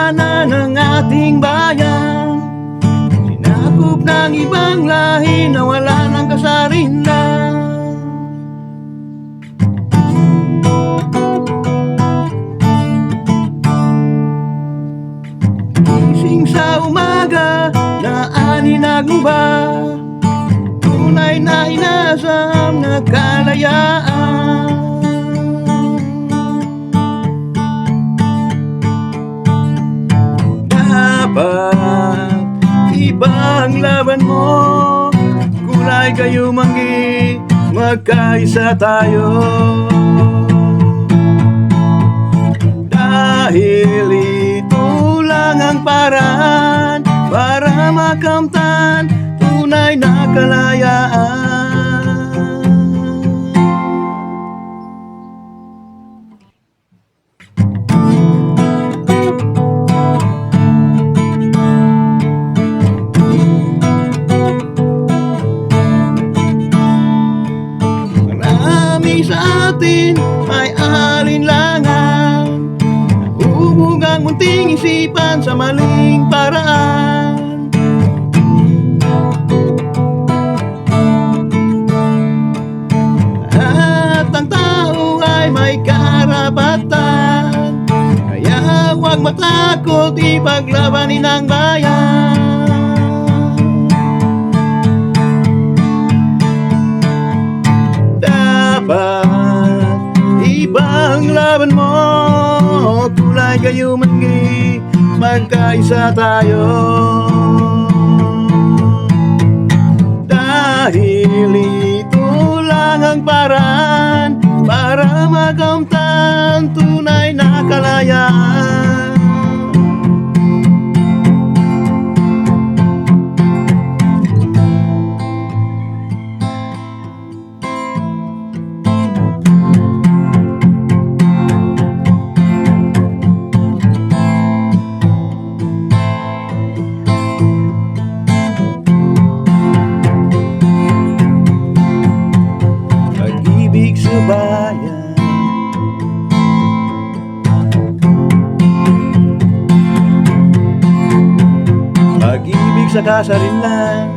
kasalanan ng ating bayan, sinakop ng ibang lahi na wala ng kasarinlan. Gising sa umaga na aninagnuba, tunay na inasam na kalayaan. Dapat ibang laban mo, kulay kayo manggi, magkaisa tayo. Dahil ito lang ang paraan para makamtan tunay na kalayaan. Marami sa atin may alinlangan, hubog ang munting isipan sa maling paraan. At ang tao ay may karapatan, kaya huwag matakot ipaglabanin ang bayan. Dapat ibang laban mo, kulay kayo manggi, magkaisa tayo. Dahil ito lang ang paraan para makamtan tunay na kalayaan. Pag-ibig sa bayan, pag-ibig sa kasarinlan,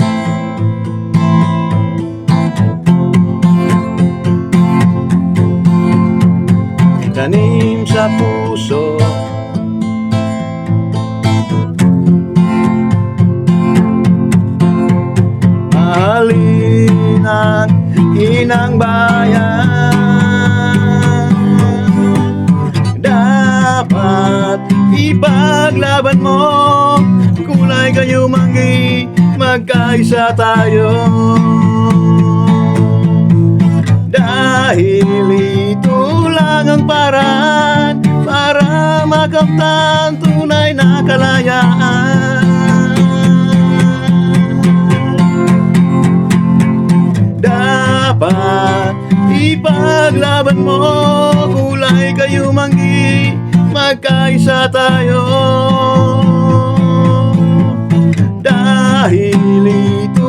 tanim sa puso, mahalin ang inang bayan. Dapat ipaglaban mo, kulay kayo manggi, magkaisa tayo. Dahil ito lang ang paraan para makamtan tunay na kalayaan. Dapat ipaglaban mo, kulay kayo manggi, magkaisa tayo. Dahil ito